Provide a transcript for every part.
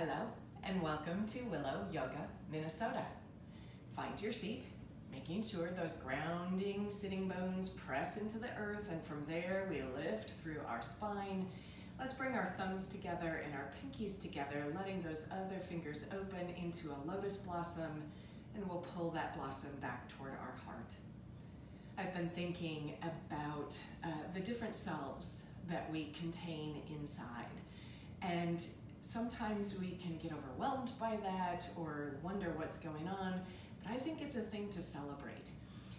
Hello and welcome to Willow Yoga, Minnesota. Find your seat, making sure those grounding sitting bones press into the earth, and from there we lift through our spine. Let's bring our thumbs together and our pinkies together, letting those other fingers open into a lotus blossom, and we'll pull that blossom back toward our heart. I've been thinking about the different selves that we contain inside, and sometimes we can get overwhelmed by that or wonder what's going on, but I think it's a thing to celebrate,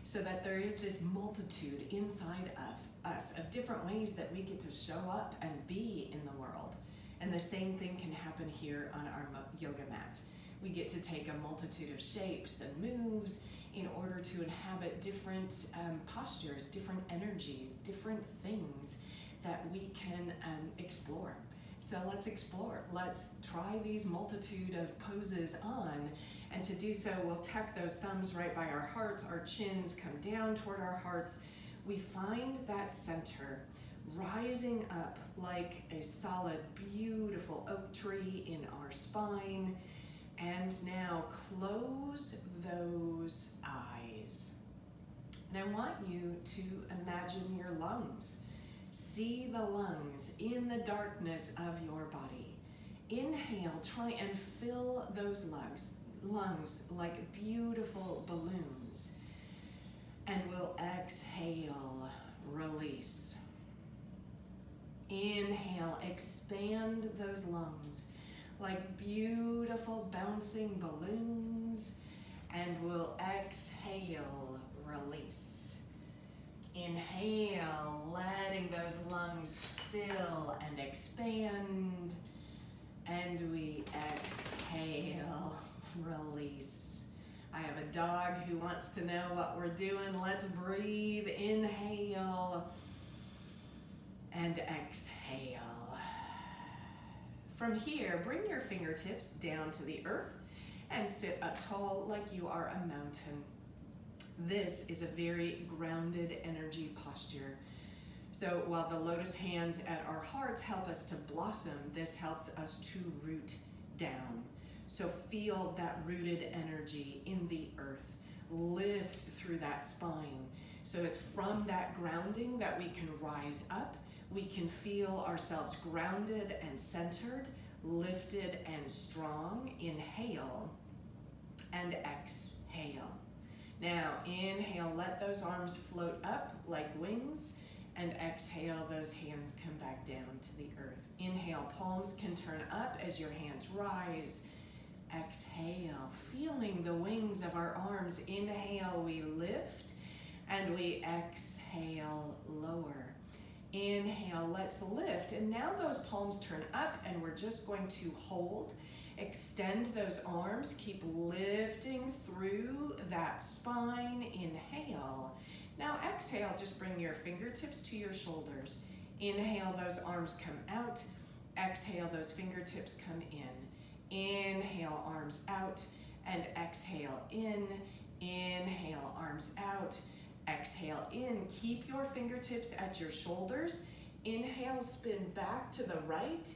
so that there is this multitude inside of us of different ways that we get to show up and be in the world. And the same thing can happen here on our yoga mat. We get to take a multitude of shapes and moves in order to inhabit different postures, different energies, different things that we can explore. So let's explore. Let's try these multitude of poses on. And to do so, we'll tuck those thumbs right by our hearts. Our chins come down toward our hearts. We find that center rising up like a solid, beautiful oak tree in our spine. And now close those eyes. And I want you to imagine your lungs. See the lungs in the darkness of your body. Inhale, try and fill those lungs like beautiful balloons. And we'll exhale, release. Inhale, expand those lungs like beautiful bouncing balloons. And we'll exhale, release. Inhale, letting those lungs fill and expand, and we exhale, release. I have a dog who wants to know what we're doing. Let's breathe. Inhale and exhale. From here, bring your fingertips down to the earth and sit up tall like you are a mountain. This is a very grounded energy posture. So while the lotus hands at our hearts help us to blossom, this helps us to root down. So feel that rooted energy in the earth. Lift through that spine. So it's from that grounding that we can rise up. We can feel ourselves grounded and centered, lifted and strong. Inhale and exhale. Now, inhale, let those arms float up like wings, and exhale, those hands come back down to the earth. Inhale, palms can turn up as your hands rise. Exhale, feeling the wings of our arms. Inhale, we lift, and we exhale, lower. Inhale, let's lift, and now those palms turn up, and we're just going to hold. Extend those arms, keep lifting through that spine. Inhale. Now exhale, just bring your fingertips to your shoulders. Inhale, those arms come out. Exhale, those fingertips come in. Inhale, arms out, and exhale in. Inhale, arms out. Exhale in. Keep your fingertips at your shoulders. Inhale, spin back to the right.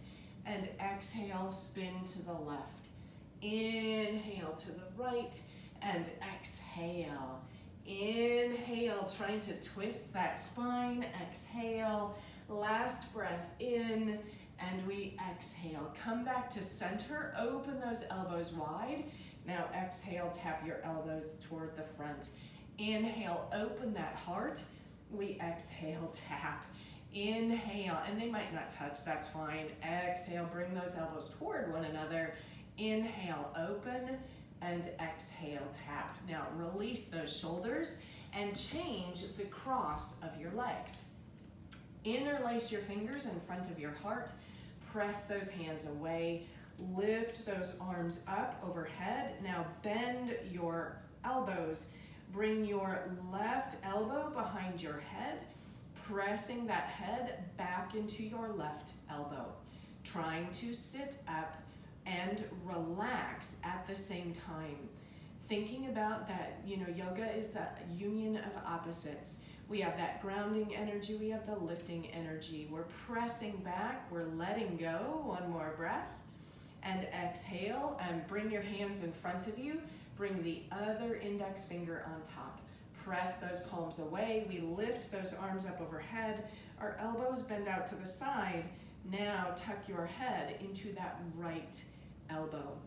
And exhale, spin to the left. Inhale to the right and exhale. Inhale, trying to twist that spine. Exhale, last breath in, and we exhale. Come back to center, open those elbows wide. Now exhale, tap your elbows toward the front. Inhale, open that heart. We exhale, tap. Inhale, and they might not touch, that's fine. Exhale, bring those elbows toward one another. Inhale, open, and exhale, tap. Now release those shoulders and change the cross of your legs. Interlace your fingers in front of your heart. Press those hands away. Lift those arms up overhead. Now bend your elbows. Bring your left elbow behind your head, pressing that head back into your left elbow, trying to sit up and relax at the same time. Thinking about that, yoga is that union of opposites. We have that grounding energy, we have the lifting energy. We're pressing back, we're letting go. One more breath. and exhale, and bring your hands in front of you. Bring the other index finger on top. Press those palms away. We lift those arms up overhead. Our elbows bend out to the side. Now tuck your head into that right elbow.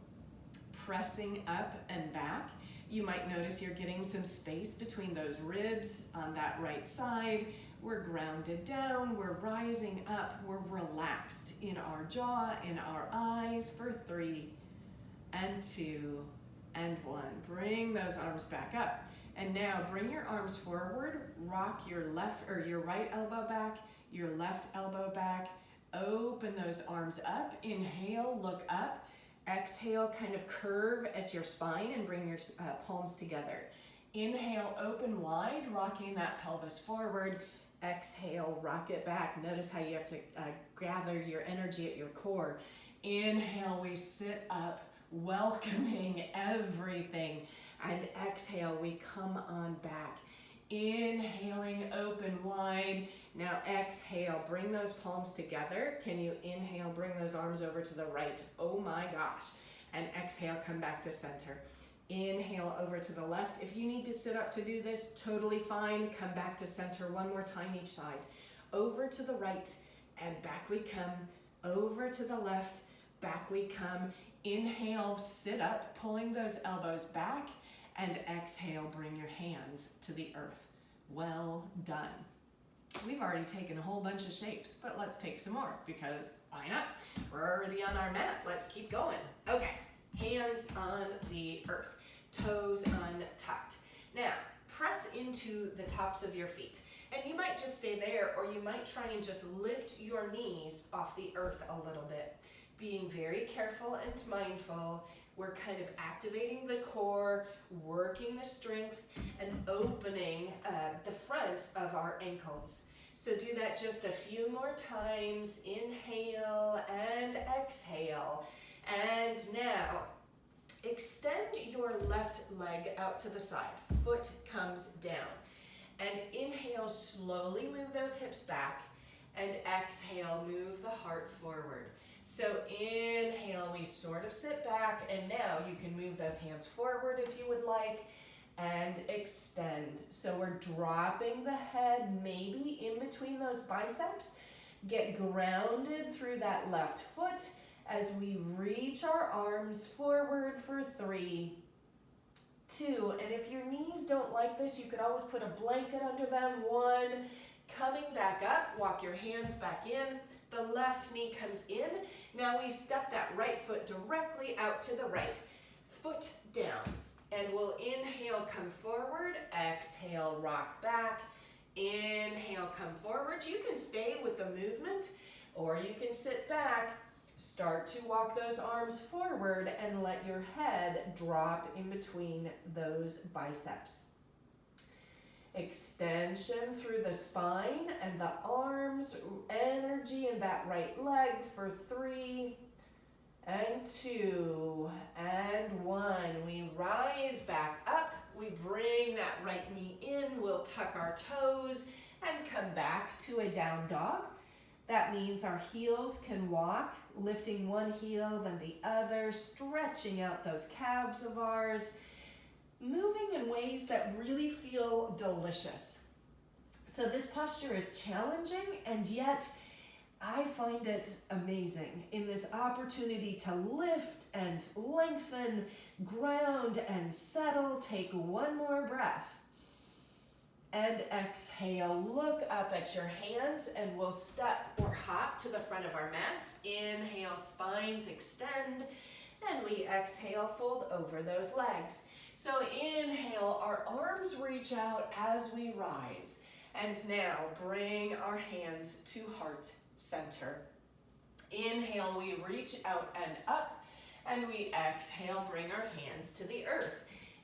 Pressing up and back. You might notice you're getting some space between those ribs on that right side. We're grounded down, we're rising up, we're relaxed in our jaw, in our eyes for 3 and 2 and 1. Bring those arms back up. And now bring your arms forward, rock your left or your right elbow back, your left elbow back. Open those arms up. Inhale, look up. Exhale, kind of curve at your spine and bring your palms together. Inhale, open wide, rocking that pelvis forward. Exhale, rock it back. Notice how you have to gather your energy at your core. Inhale, we sit up, welcoming everything. And exhale, we come on back. Inhaling, open wide. Now exhale, bring those palms together. Can you inhale, bring those arms over to the right? Oh my gosh. And exhale, come back to center. Inhale over to the left. If you need to sit up to do this, totally fine. Come back to center one more time each side. Over to the right and back we come. Over to the left, back we come. Inhale, sit up, pulling those elbows back. And exhale, bring your hands to the earth. Well done. We've already taken a whole bunch of shapes, but let's take some more because why not? We're already on our mat. Let's keep going. Okay, hands on the earth, toes untucked. Now, press into the tops of your feet. And you might just stay there, or you might try and just lift your knees off the earth a little bit. Being very careful and mindful. We're kind of activating the core, working the strength, and opening the fronts of our ankles. So do that just a few more times. Inhale and exhale. And now, extend your left leg out to the side. Foot comes down. And inhale, slowly move those hips back. And exhale, move the heart forward. So inhale, we sort of sit back, and now you can move those hands forward if you would like, and extend. So we're dropping the head maybe in between those biceps. Get grounded through that left foot as we reach our arms forward for 3, 2, and if your knees don't like this, you could always put a blanket under them. 1, coming back up, walk your hands back in. The left knee comes in. Now we step that right foot directly out to the right. Foot down. And we'll inhale, come forward. Exhale, rock back. Inhale, come forward. You can stay with the movement, or you can sit back. Start to walk those arms forward and let your head drop in between those biceps. Extension through the spine and the arms, energy in that right leg for 3 and 2 and 1. We rise back up. We bring that right knee in. We'll tuck our toes and come back to a down dog. That means our heels can walk, lifting one heel, then the other, stretching out those calves of ours, moving in ways that really feel delicious. So this posture is challenging, and yet I find it amazing in this opportunity to lift and lengthen, ground and settle. Take one more breath. And exhale, look up at your hands, and we'll step or hop to the front of our mats. Inhale, spines extend, and we exhale, fold over those legs. So inhale, our arms reach out as we rise. And now bring our hands to heart center. Inhale, we reach out and up, and we exhale, bring our hands to the earth.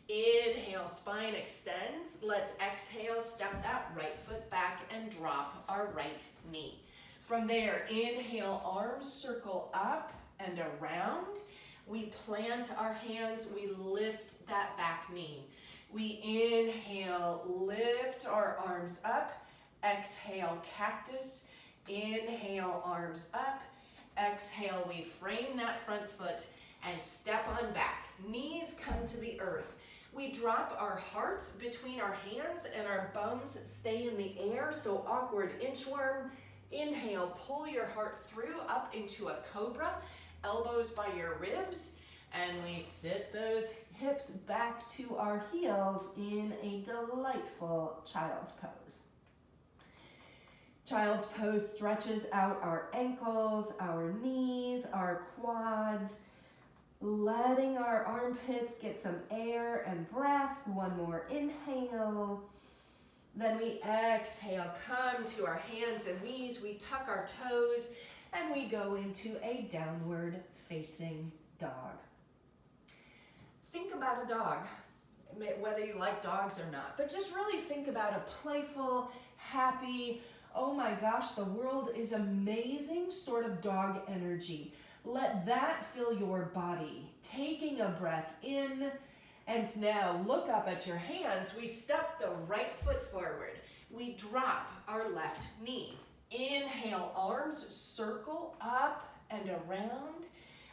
Inhale, spine extends. Let's exhale, step that right foot back and drop our right knee. From there, inhale, arms circle up and around. We plant our hands, we lift that back knee. We inhale, lift our arms up. Exhale, cactus. Inhale, arms up. Exhale, we frame that front foot and step on back. Knees come to the earth. We drop our hearts between our hands and our bums stay in the air, so awkward inchworm. Inhale, pull your heart through up into a cobra, elbows by your ribs, and we sit those hips back to our heels in a delightful child's pose. Child's pose stretches out our ankles, our knees, our quads, letting our armpits get some air and breath. One more inhale. Then we exhale, come to our hands and knees. We tuck our toes and we go into a downward facing dog. Think about a dog, whether you like dogs or not, but just really think about a playful, happy, oh my gosh, the world is amazing sort of dog energy. Let that fill your body. Taking a breath in, and now look up at your hands. We step the right foot forward. We drop our left knee. Inhale, arms circle up and around.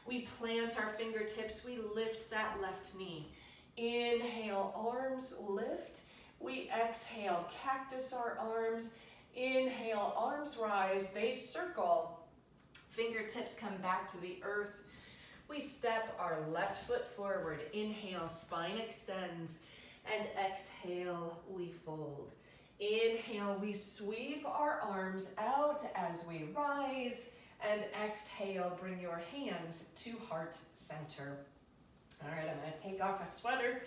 We plant our fingertips. We lift that left knee. Inhale, arms lift. We exhale, cactus our arms. Inhale, arms rise, they circle. Fingertips come back to the earth. We step our left foot forward. Inhale, spine extends. And exhale, we fold. Inhale, we sweep our arms out as we rise. And exhale, bring your hands to heart center. All right, I'm gonna take off a sweater.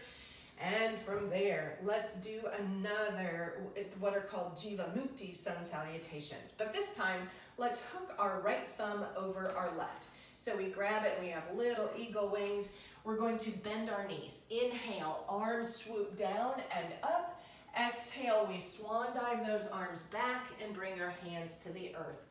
And from there, let's do another, what are called Jiva Mukti sun salutations. But this time, let's hook our right thumb over our left. So we grab it, we have little eagle wings. We're going to bend our knees. Inhale, arms swoop down and up. Exhale, we swan dive those arms back and bring our hands to the earth.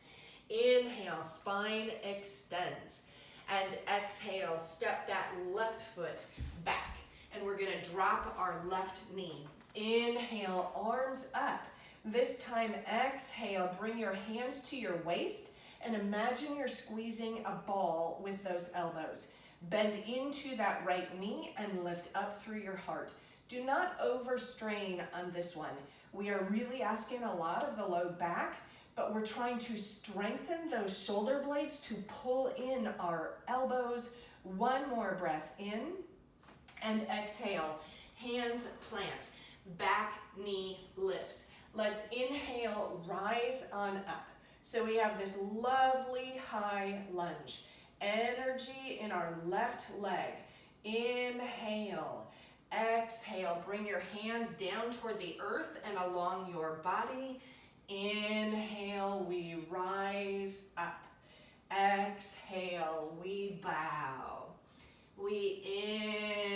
Inhale, spine extends. And exhale, step that left foot back. And we're gonna drop our left knee. Inhale, arms up. This time, exhale, bring your hands to your waist and imagine you're squeezing a ball with those elbows. Bend into that right knee and lift up through your heart. Do not overstrain on this one. We are really asking a lot of the low back, but we're trying to strengthen those shoulder blades to pull in our elbows. One more breath in. And exhale, hands plant, back knee lifts. Let's inhale, rise on up. So we have this lovely high lunge. Energy in our left leg. Inhale, exhale, bring your hands down toward the earth and along your body. Inhale, we rise up. Exhale, we bow. We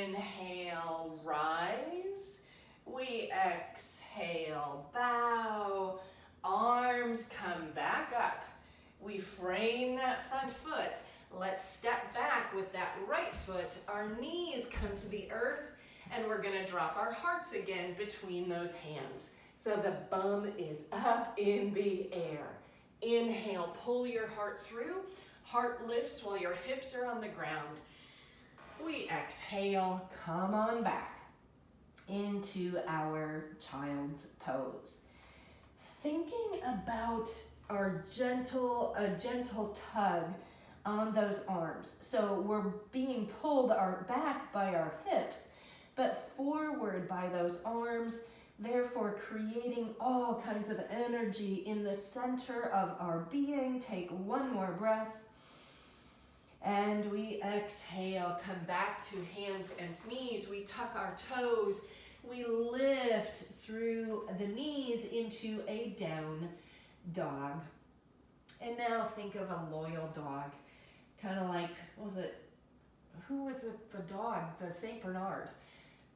inhale, rise. We exhale, bow. Arms come back up. We frame that front foot. Let's step back with that right foot. Our knees come to the earth, and we're gonna drop our hearts again between those hands. So the bum is up in the air. Inhale, pull your heart through. Heart lifts while your hips are on the ground. We exhale, come on back into our child's pose. Thinking about a gentle tug on those arms. So we're being pulled back by our hips, but forward by those arms, therefore creating all kinds of energy in the center of our being. Take one more breath. And we exhale, come back to hands and knees. We tuck our toes. We lift through the knees into a down dog. And now think of a loyal dog. Kind of like, who was the dog? The St. Bernard.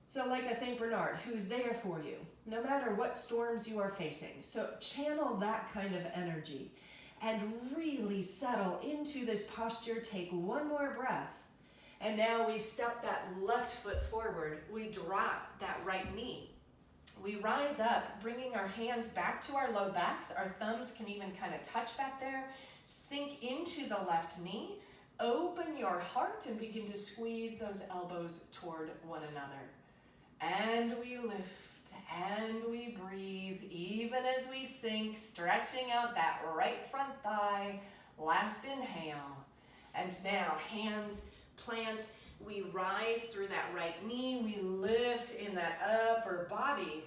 So like a St. Bernard who's there for you, no matter what storms you are facing. So channel that kind of energy. And really settle into this posture. Take one more breath. And now we step that left foot forward. We drop that right knee. We rise up, bringing our hands back to our low backs. Our thumbs can even kind of touch back there. Sink into the left knee. Open your heart and begin to squeeze those elbows toward one another. And we lift and we breathe, even as we sink, stretching out that right front thigh. Last inhale. And now hands plant. We rise through that right knee. We lift in that upper body.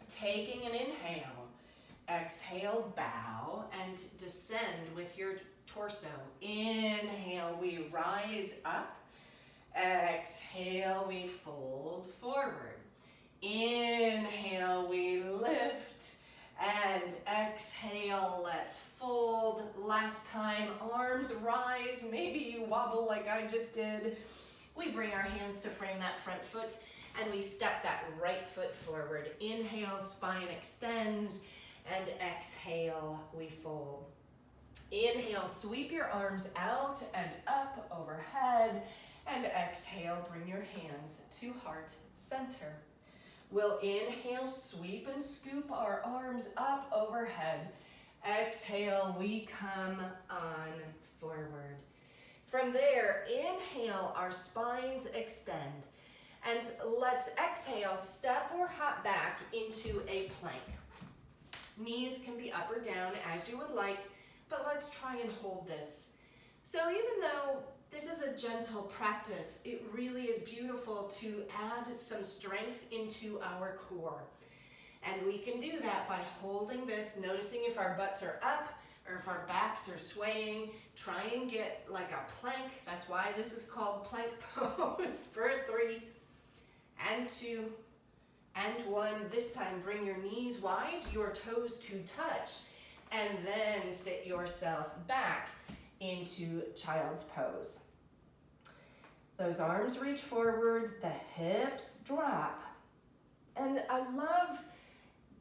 Taking an inhale. Exhale, bow and descend with your torso. Inhale, we rise up. Exhale, we fold forward. Inhale, we lift. And exhale, let's fold. Last time, arms rise. Maybe you wobble like I just did. We bring our hands to frame that front foot and we step that right foot forward. Inhale, spine extends, and exhale, we fold. Inhale, sweep your arms out and up overhead, and exhale, bring your hands to heart center. We'll inhale, sweep and scoop our arms up overhead. Exhale, we come on forward. From there, inhale, our spines extend. And let's exhale, step or hop back into a plank. Knees can be up or down as you would like, but let's try and hold this. So even though this is a gentle practice, it really is beautiful to add some strength into our core. And we can do that by holding this, noticing if our butts are up or if our backs are swaying. Try and get like a plank. That's why this is called plank pose for 3 and 2 and 1. This time bring your knees wide, your toes to touch, and then sit yourself back into child's pose. Those arms reach forward, the hips drop. And I love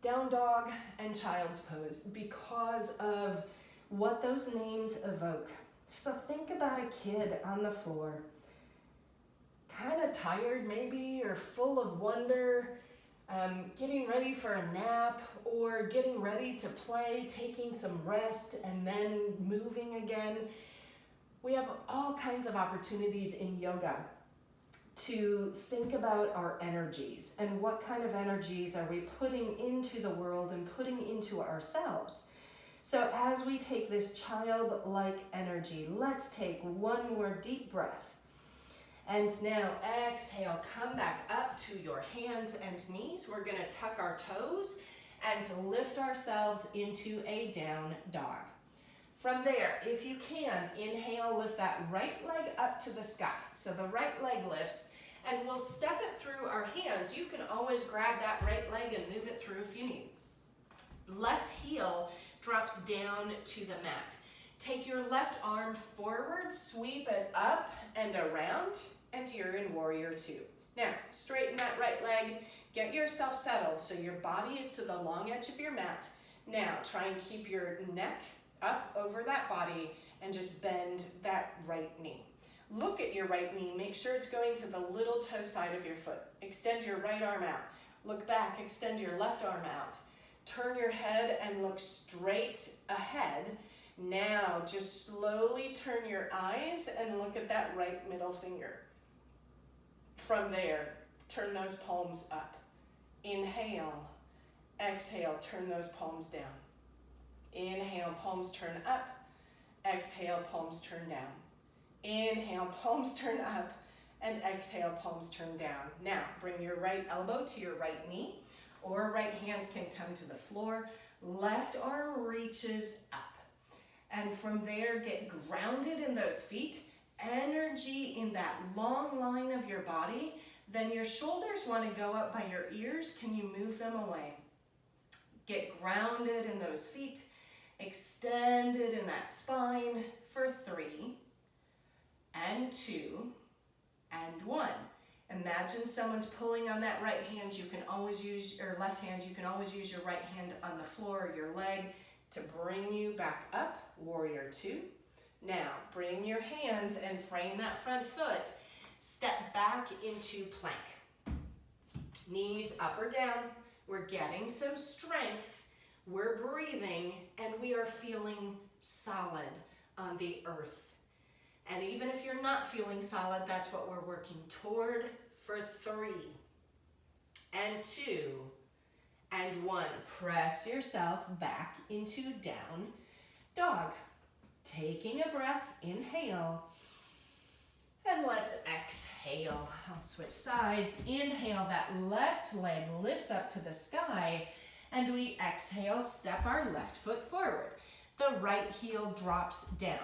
down dog and child's pose because of what those names evoke. So think about a kid on the floor, kind of tired maybe, or full of wonder, getting ready for a nap, or getting ready to play, taking some rest, and then moving again. We have all kinds of opportunities in yoga to think about our energies and what kind of energies are we putting into the world and putting into ourselves. So as we take this childlike energy, let's take one more deep breath. And now exhale, come back up to your hands and knees. We're gonna tuck our toes and lift ourselves into a down dog. From there, if you can, inhale, lift that right leg up to the sky. So the right leg lifts, and we'll step it through our hands. You can always grab that right leg and move it through if you need. Left heel drops down to the mat. Take your left arm forward, sweep it up and around, and you're in warrior 2. Now, straighten that right leg, get yourself settled so your body is to the long edge of your mat. Now, try and keep your neck up over that body and just bend that right knee. Look at your right knee, make sure it's going to the little toe side of your foot. Extend your right arm out. Look back, extend your left arm out. Turn your head and look straight ahead. Now, just slowly turn your eyes and look at that right middle finger. From there, turn those palms up. Inhale, exhale, turn those palms down. Inhale, palms turn up. Exhale, palms turn down. Inhale, palms turn up. And exhale, palms turn down. Now, bring your right elbow to your right knee, or right hand can come to the floor. Left arm reaches up. And from there, get grounded in those feet. Energy in that long line of your body. Then your shoulders want to go up by your ears. Can you move them away? Get grounded in those feet. Extended in that spine for 3 and 2 and 1. Imagine someone's pulling on that right hand. You can always use your left hand. You can always use your right hand on the floor or your leg to bring you back up, warrior 2. Now, bring your hands and frame that front foot. Step back into plank. Knees up or down. We're getting some strength, we're breathing, and we are feeling solid on the earth. And even if you're not feeling solid, that's what we're working toward for 3 and 2 and 1. Press yourself back into down dog. Taking a breath, inhale, and let's exhale. I'll switch sides. Inhale, that left leg lifts up to the sky, and we exhale, step our left foot forward. The right heel drops down.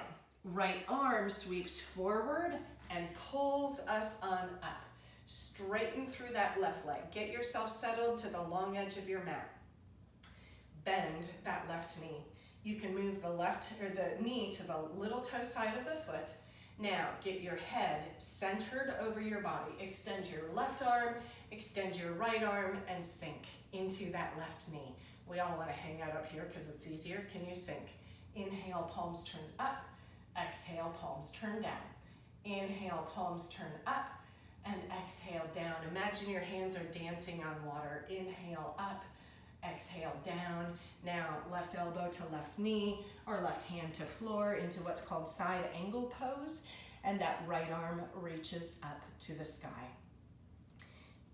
Right arm sweeps forward and pulls us on up. Straighten through that left leg. Get yourself settled to the long edge of your mat. Bend that left knee. You can move the left or the knee to the little toe side of the foot. Now get your head centered over your body. Extend your left arm, extend your right arm, and sink into that left knee. We all want to hang out up here because it's easier. Can you sink? Inhale, palms turn up. Exhale, palms turn down. Inhale, palms turn up, and exhale down. Imagine your hands are dancing on water. Inhale up, exhale down. Now left elbow to left knee or left hand to floor into what's called side angle pose, and that right arm reaches up to the sky.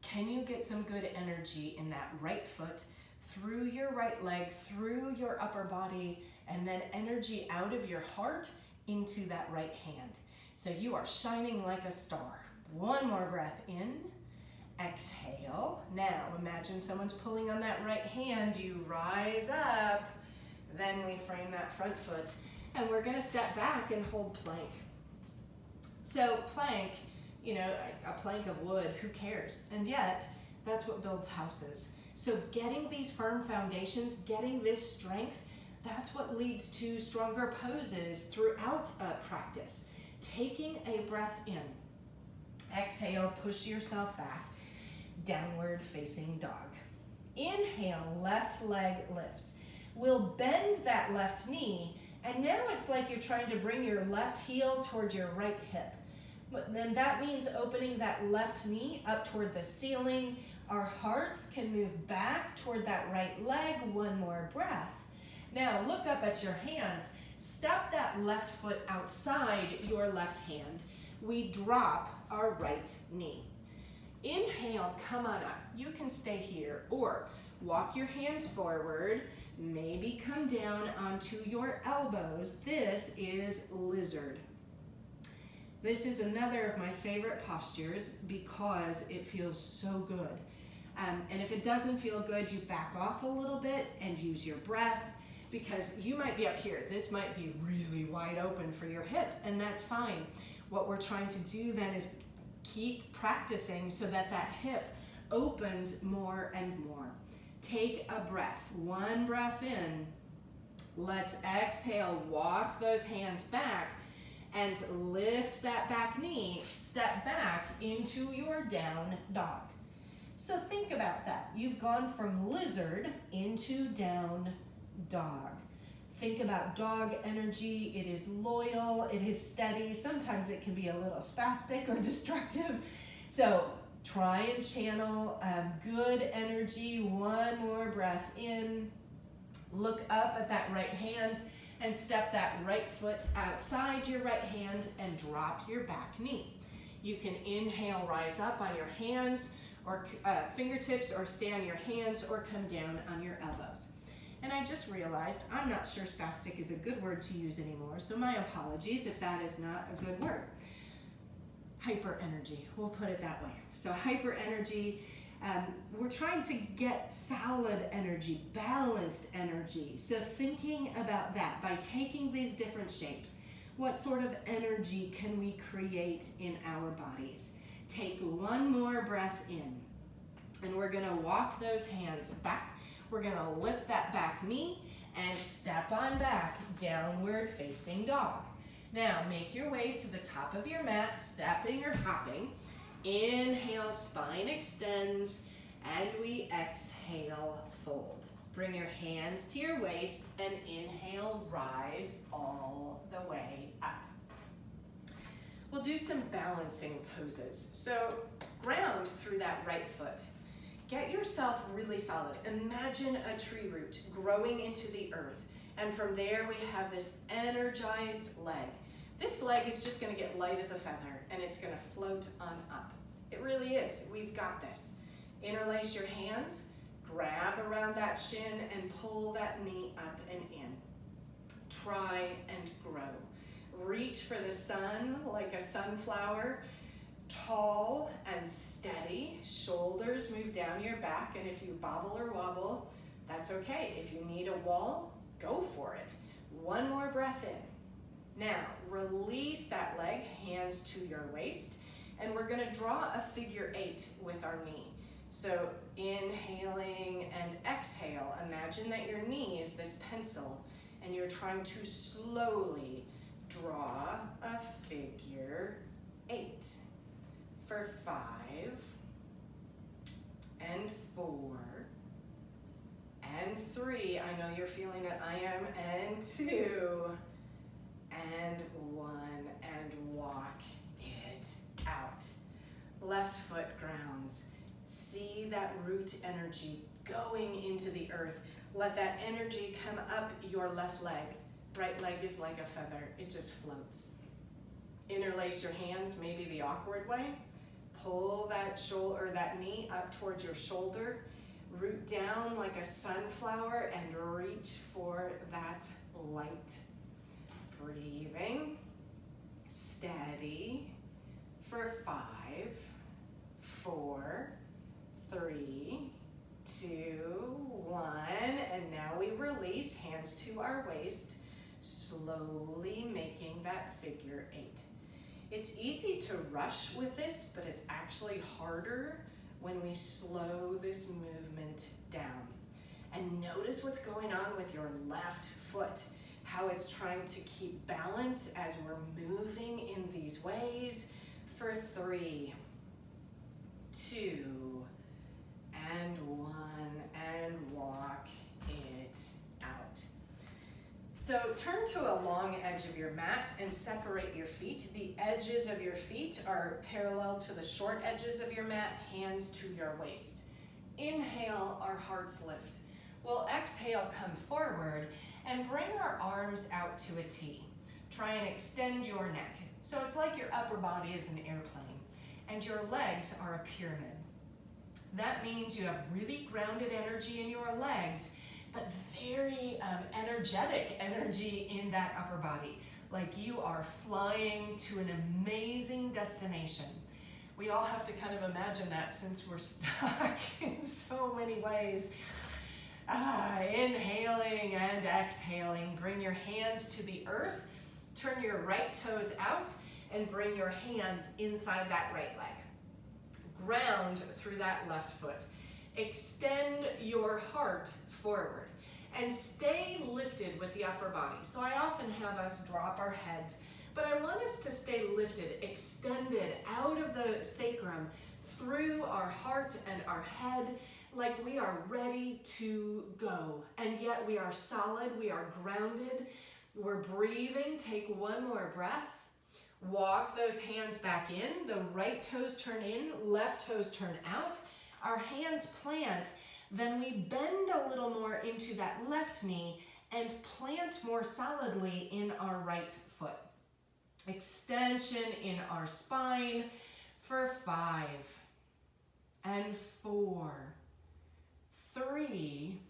Can you get some good energy in that right foot, through your right leg, through your upper body, and then energy out of your heart into that right hand? So you are shining like a star. One more breath in, exhale. Now imagine someone's pulling on that right hand. You rise up, then we frame that front foot, and we're gonna step back and hold plank. So plank, you know, a plank of wood, who cares? And yet, that's what builds houses. So getting these firm foundations, getting this strength, that's what leads to stronger poses throughout practice. Taking a breath in. Exhale, push yourself back. Downward facing dog. Inhale, left leg lifts. We'll bend that left knee, and now it's like you're trying to bring your left heel towards your right hip. But then that means opening that left knee up toward the ceiling. Our hearts can move back toward that right leg. One more breath. Now look up at your hands. Step that left foot outside your left hand. We drop our right knee. Inhale, come on up. You can stay here or walk your hands forward. Maybe come down onto your elbows. This is lizard. This is another of my favorite postures because it feels so good. And if it doesn't feel good, you back off a little bit and use your breath, because you might be up here. This might be really wide open for your hip, and that's fine. What we're trying to do then is keep practicing so that that hip opens more and more. Take a breath. One breath in. Let's exhale. Walk those hands back and lift that back knee. Step back into your down dog. So think about that. You've gone from lizard into down dog. Think about dog energy. It is loyal, it is steady. Sometimes it can be a little spastic or destructive. So try and channel good energy. One more breath in. Look up at that right hand and step that right foot outside your right hand and drop your back knee. You can inhale, rise up on your hands or fingertips, or stay on your hands, or come down on your elbows. And I just realized I'm not sure spastic is a good word to use anymore, so my apologies if that is not a good word. Hyper energy, we'll put it that way. So hyper energy, we're trying to get solid energy, balanced energy. So thinking about that, by taking these different shapes, what sort of energy can we create in our bodies? Take one more breath in, and we're gonna walk those hands back. We're gonna lift that back knee and step on back, downward facing dog. Now make your way to the top of your mat, stepping or hopping. Inhale, spine extends, and we exhale, fold. Bring your hands to your waist and inhale, rise all the way up. We'll do some balancing poses. So ground through that right foot. Get yourself really solid. Imagine a tree root growing into the earth. And from there we have this energized leg. This leg is just gonna get light as a feather and it's gonna float on up. It really is, we've got this. Interlace your hands, grab around that shin and pull that knee up and in. Try and grow. Reach for the sun like a sunflower. Tall and steady, shoulders move down your back, and if you bobble or wobble, that's okay. If you need a wall, go for it. One more breath in. Now, release that leg, hands to your waist, and we're gonna draw a figure 8 with our knee. So inhaling and exhale, imagine that your knee is this pencil, and you're trying to slowly draw a figure 8. For 5 and 4 and 3, I know you're feeling it, I am, and 2 and 1, and walk it out. Left foot grounds. See that root energy going into the earth. Let that energy come up your left leg. Right leg is like a feather, it just floats. Interlace your hands, maybe the awkward way. Pull that shoulder or that knee up towards your shoulder. Root down like a sunflower and reach for that light. Breathing, steady for 5, 4, 3, 2, 1. And now we release, hands to our waist, slowly making that figure 8. It's easy to rush with this, but it's actually harder when we slow this movement down. And notice what's going on with your left foot, how it's trying to keep balance as we're moving in these ways. For 3, 2, and 1, and walk it out. So turn to a long edge of your mat and separate your feet. The edges of your feet are parallel to the short edges of your mat, hands to your waist. Inhale, our hearts lift. We'll exhale, come forward, and bring our arms out to a T. Try and extend your neck. So it's like your upper body is an airplane, and your legs are a pyramid. That means you have really grounded energy in your legs, but very energetic energy in that upper body. Like you are flying to an amazing destination. We all have to kind of imagine that since we're stuck in so many ways. Inhaling and exhaling. Bring your hands to the earth. Turn your right toes out and bring your hands inside that right leg. Ground through that left foot. Extend your heart forward and stay lifted with the upper body. So I often have us drop our heads, but I want us to stay lifted, extended out of the sacrum through our heart and our head, like we are ready to go. And yet we are solid, we are grounded, we're breathing. Take one more breath. Walk those hands back in. The right toes turn in, left toes turn out. Our hands plant. Then we bend a little more into that left knee and plant more solidly in our right foot. Extension in our spine for 5 and 4, 3,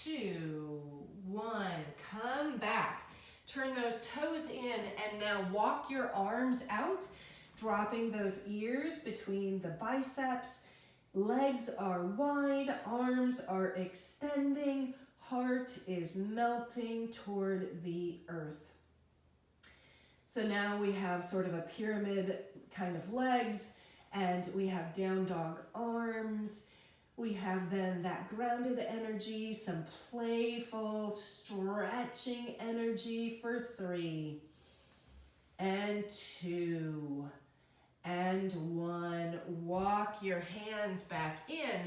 2, 1. Come back. Turn those toes in and now walk your arms out, dropping those ears between the biceps. Legs are wide, arms are extending, heart is melting toward the earth. So now we have sort of a pyramid kind of legs, and we have down dog arms. We have then that grounded energy, some playful stretching energy for 3 and 2 and 1. Walk your hands back in.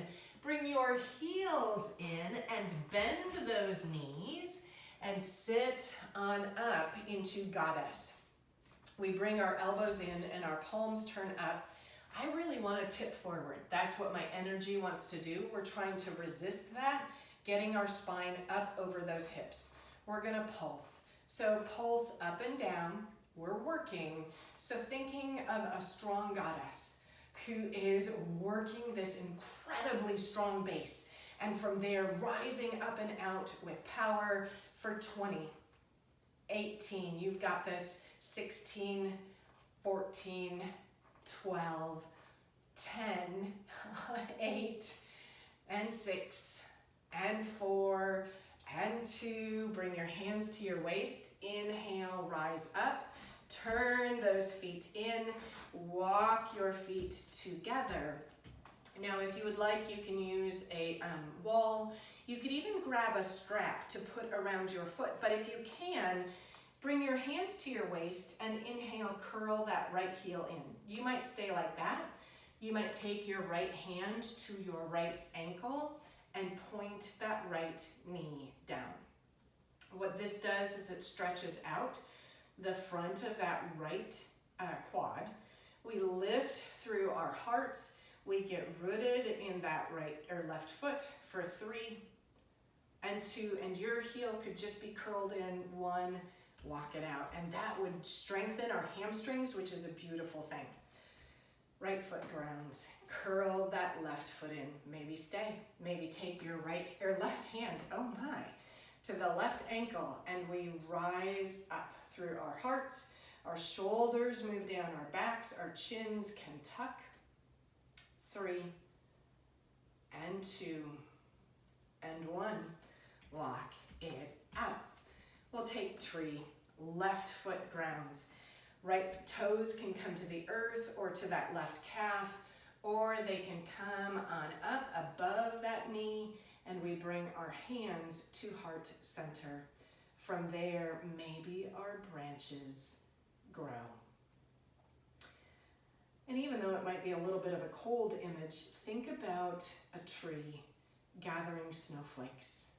Bring your heels in and bend those knees and sit on up into goddess. We bring our elbows in and our palms turn up. I really want to tip forward. That's what my energy wants to do. We're trying to resist that, getting our spine up over those hips. We're gonna pulse. So pulse up and down, we're working. So thinking of a strong goddess who is working this incredibly strong base, and from there rising up and out with power for 20, 18, you've got this, 16, 14, 12, 10, 8, and 6, and 4, and 2. Bring your hands to your waist. Inhale, rise up. Turn those feet in. Walk your feet together. Now, if you would like, you can use a wall. You could even grab a strap to put around your foot, but if you can, bring your hands to your waist and inhale, curl that right heel in. You might stay like that. You might take your right hand to your right ankle and point that right knee down. What this does is it stretches out the front of that right quad. We lift through our hearts. We get rooted in that right or left foot for 3 and 2, and your heel could just be curled in. 1, walk it out, and that would strengthen our hamstrings, which is a beautiful thing. Right foot grounds, curl that left foot in, maybe stay, maybe take your right or left hand, oh my, to the left ankle, and we rise up through our hearts, our shoulders move down our backs, our chins can tuck. 3 and 2 and 1, walk it out. We'll take 3, left foot grounds. Right toes can come to the earth or to that left calf, or they can come on up above that knee, and we bring our hands to heart center. From there, maybe our branches grow. And even though it might be a little bit of a cold image, think about a tree gathering snowflakes,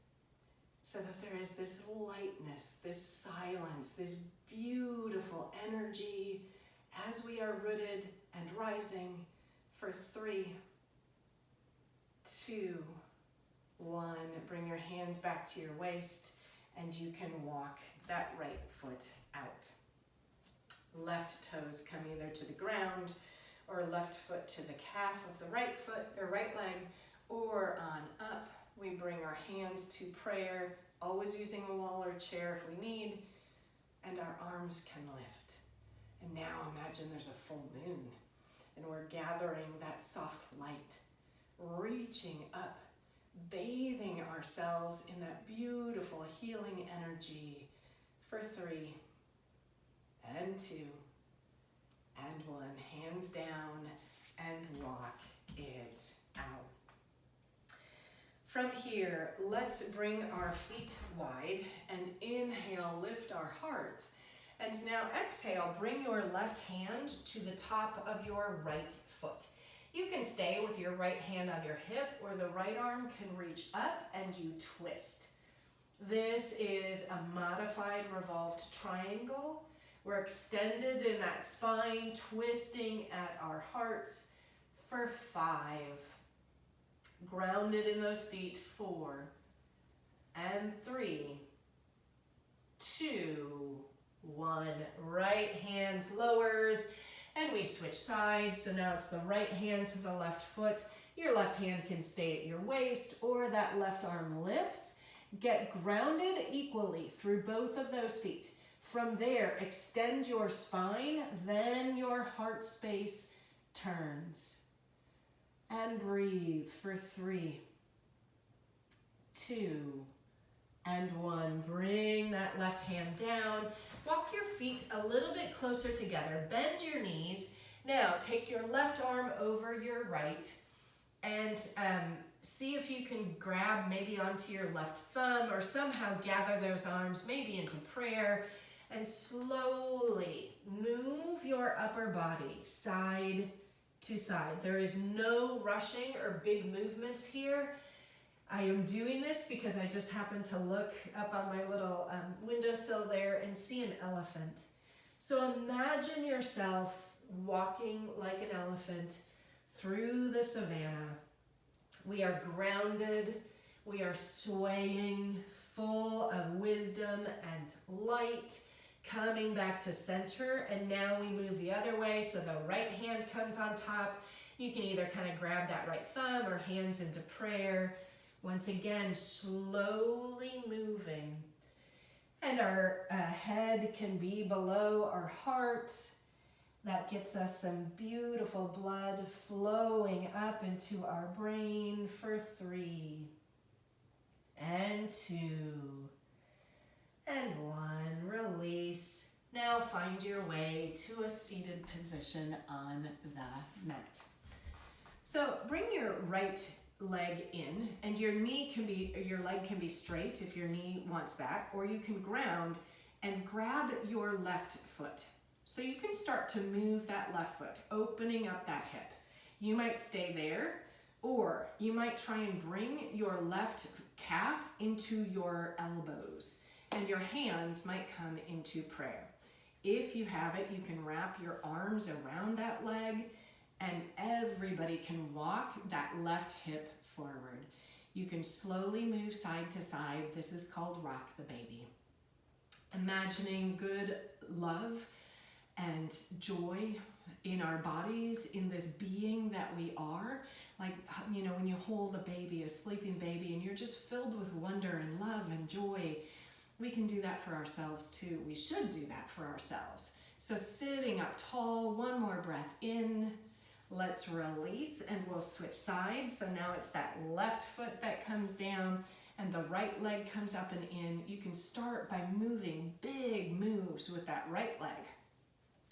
so that there is this lightness, this silence, this beautiful energy as we are rooted and rising for 3, 2, 1. Bring your hands back to your waist, and you can walk that right foot out. Left toes come either to the ground or left foot to the calf of the right foot or right leg, or on up. We bring our hands to prayer, always using a wall or chair if we need, and our arms can lift. And now imagine there's a full moon, and we're gathering that soft light, reaching up, bathing ourselves in that beautiful healing energy for 3 and 2 and 1. Hands down and walk it out. From here, let's bring our feet wide and inhale, lift our hearts. And now exhale, bring your left hand to the top of your right foot. You can stay with your right hand on your hip, or the right arm can reach up and you twist. This is a modified revolved triangle. We're extended in that spine, twisting at our hearts for 5. Grounded in those feet, 4 and 3, 2, 1. Right hand lowers, and we switch sides. So now it's the right hand to the left foot. Your left hand can stay at your waist, or that left arm lifts. Get grounded equally through both of those feet. From there, extend your spine, then your heart space turns. And breathe for 3, 2, and 1. Bring that left hand down. Walk your feet a little bit closer together. Bend your knees. Now take your left arm over your right, and see if you can grab maybe onto your left thumb, or somehow gather those arms maybe into prayer, and slowly move your upper body side to side. There is no rushing or big movements here. I am doing this because I just happened to look up on my little windowsill there and see an elephant. So imagine yourself walking like an elephant through the savannah. We are grounded, we are swaying, full of wisdom and light, coming back to center. And now we move the other way, so the right hand comes on top. You can either kind of grab that right thumb or hands into prayer. Once again, slowly moving. And our head can be below our heart. That gets us some beautiful blood flowing up into our brain for 3 and 2 and 1. Release. Now find your way to a seated position on the mat. So bring your right leg in, and your leg can be straight if your knee wants that, or you can ground and grab your left foot. So you can start to move that left foot, opening up that hip. You might stay there, or you might try and bring your left calf into your elbows, and your hands might come into prayer. If you have it, you can wrap your arms around that leg, and everybody can walk that left hip forward. You can slowly move side to side. This is called rock the baby. Imagining good love and joy in our bodies, in this being that we are. Like, you know, when you hold a baby, a sleeping baby, and you're just filled with wonder and love and joy, we can do that for ourselves too. We should do that for ourselves. So sitting up tall, one more breath in. Let's release, and we'll switch sides. So now it's that left foot that comes down and the right leg comes up and in. You can start by moving big moves with that right leg.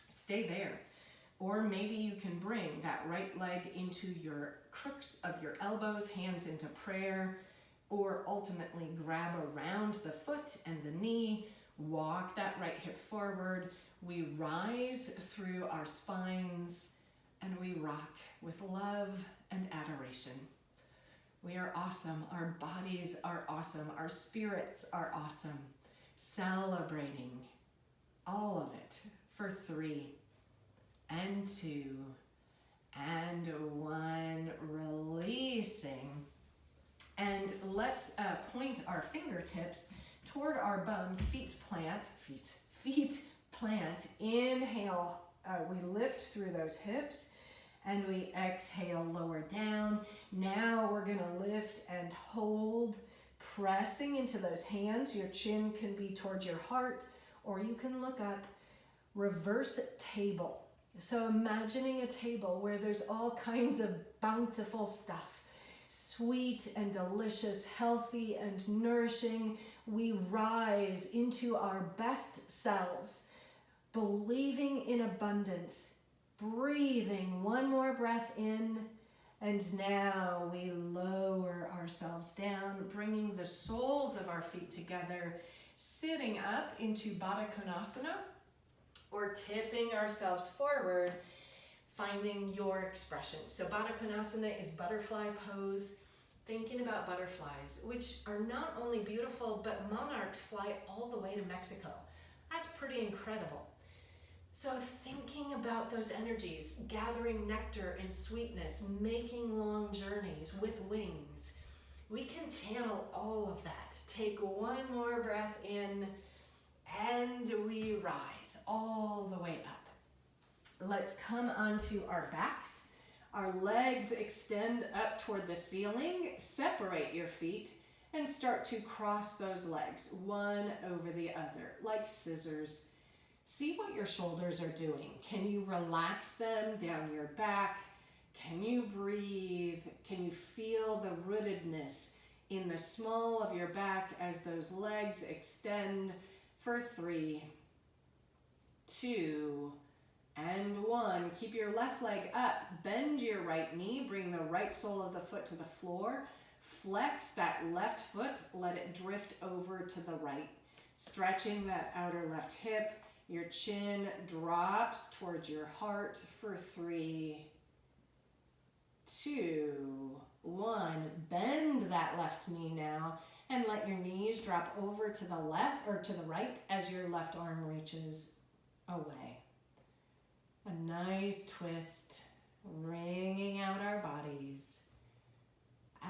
Stay there. Or maybe you can bring that right leg into your crooks of your elbows, hands into prayer, or ultimately grab around the foot and the knee, walk that right hip forward. We rise through our spines, and we rock with love and adoration. We are awesome. Our bodies are awesome. Our spirits are awesome. Celebrating all of it for 3 and 2 and 1. Releasing. And let's point our fingertips toward our bums. Feet plant. Inhale. We lift through those hips, and we exhale, lower down. Now we're going to lift and hold, pressing into those hands. Your chin can be towards your heart, or you can look up. Reverse table. So imagining a table where there's all kinds of bountiful stuff, sweet and delicious, healthy and nourishing. We rise into our best selves, believing in abundance, breathing one more breath in, and now we lower ourselves down, bringing the soles of our feet together, sitting up into Baddha Konasana, or tipping ourselves forward, finding your expression. So Baddha Konasana is butterfly pose, thinking about butterflies, which are not only beautiful, but monarchs fly all the way to Mexico. That's pretty incredible. So thinking about those energies, gathering nectar and sweetness, making long journeys with wings, we can channel all of that. Take one more breath in, and we rise all the way up. Let's come onto our backs. Our legs extend up toward the ceiling. Separate your feet and start to cross those legs, one over the other, like scissors. See what your shoulders are doing. Can you relax them down your back? Can you breathe? Can you feel the rootedness in the small of your back as those legs extend for 3, 2, and 1. Keep your left leg up. Bend your right knee. Bring the right sole of the foot to the floor. Flex that left foot. Let it drift over to the right. Stretching that outer left hip. Your chin drops towards your heart for 3, 2, 1. Bend that left knee now, and let your knees drop over to the left or to the right as your left arm reaches away. A nice twist, wringing out our bodies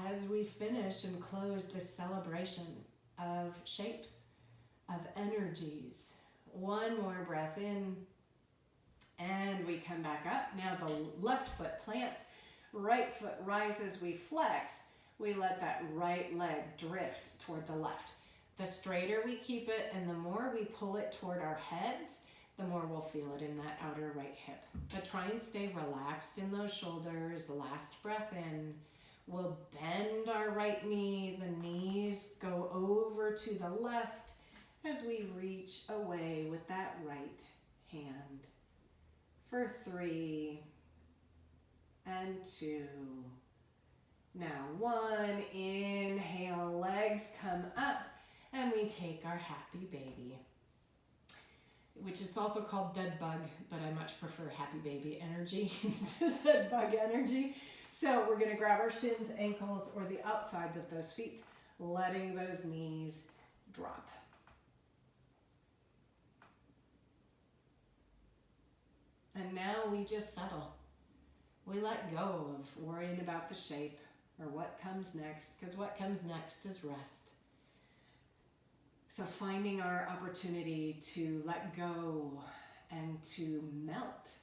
as we finish and close this celebration of shapes, of energies. One more breath in, and we come back up. Now the left foot plants, right foot rises, we flex. We let that right leg drift toward the left. The straighter we keep it and the more we pull it toward our heads, the more we'll feel it in that outer right hip. But try and stay relaxed in those shoulders. Last breath in. We'll bend our right knee. The knees go over to the left as we reach away with that right hand. For 3 and 2. Now 1, inhale, legs come up, and we take our happy baby, which it's also called dead bug, but I much prefer happy baby energy to dead bug energy. So we're gonna grab our shins, ankles, or the outsides of those feet, letting those knees drop. And now we just settle. We let go of worrying about the shape or what comes next, because what comes next is rest. So finding our opportunity to let go and to melt.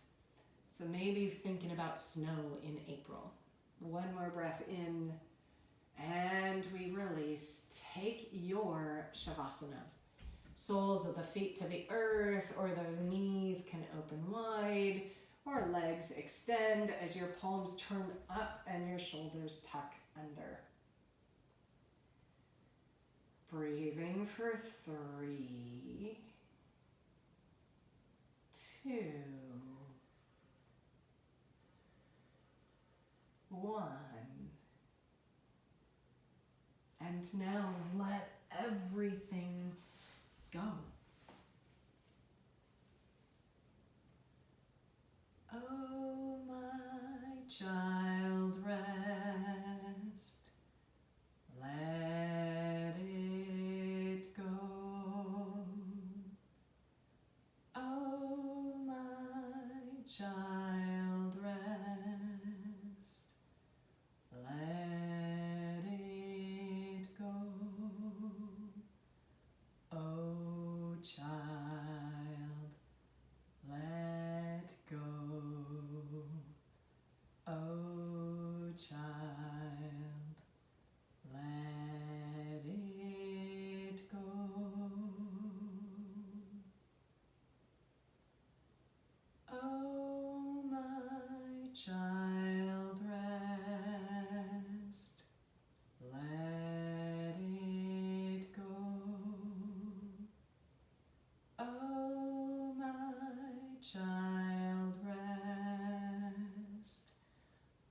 So maybe thinking about snow in April. One more breath in, and we release. Take your Shavasana. Soles of the feet to the earth, or those knees can open wide, or legs extend as your palms turn up and your shoulders tuck under. Breathing for 3, 2, 1. And now let everything go. Oh, my child, rest. Let it go. Oh, my child, rest. Let it go. Oh, child, let go. Oh, child, let it go. Oh, my child, rest. Let it go. Oh, my child, rest.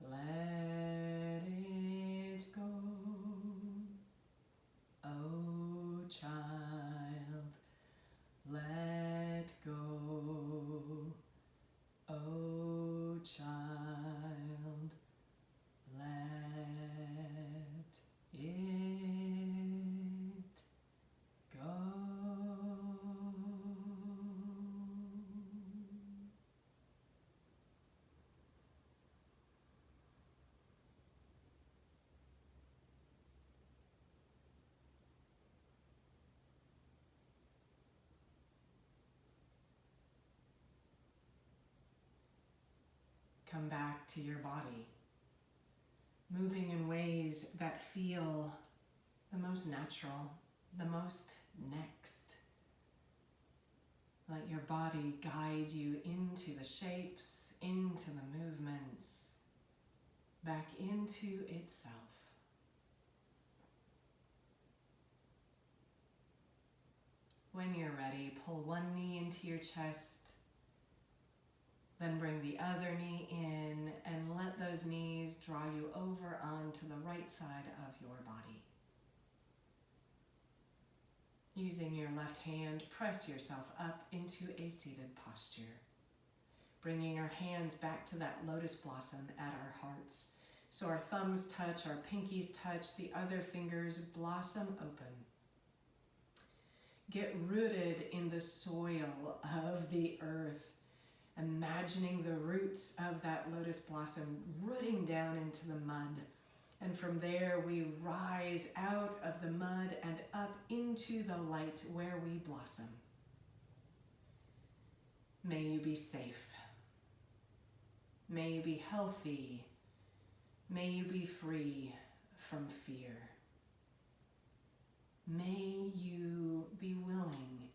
Let it go. Oh, child, let go. Oh, child, let it go. Come back to your body, moving in ways that feel the most natural, the most next. Let your body guide you into the shapes, into the movements, back into itself. When you're ready, pull one knee into your chest, then bring the other knee in and let those knees draw you over onto the right side of your body. Using your left hand, press yourself up into a seated posture. Bringing our hands back to that lotus blossom at our hearts. So our thumbs touch, our pinkies touch, the other fingers blossom open. Get rooted in the soil of the earth. imagining the roots of that lotus blossom rooting down into the mud. And from there, we rise out of the mud and up into the light where we blossom. May you be safe. May you be healthy. May you be free from fear. May you be willing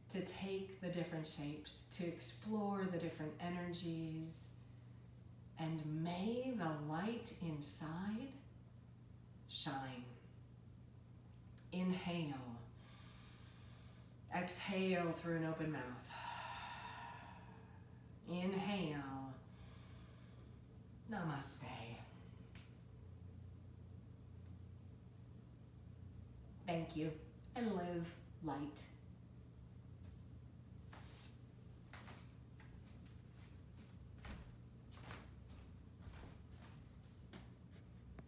to take the different shapes, to explore the different energies, and may the light inside shine. Inhale. Exhale through an open mouth. Inhale. Namaste. Thank you, and live light.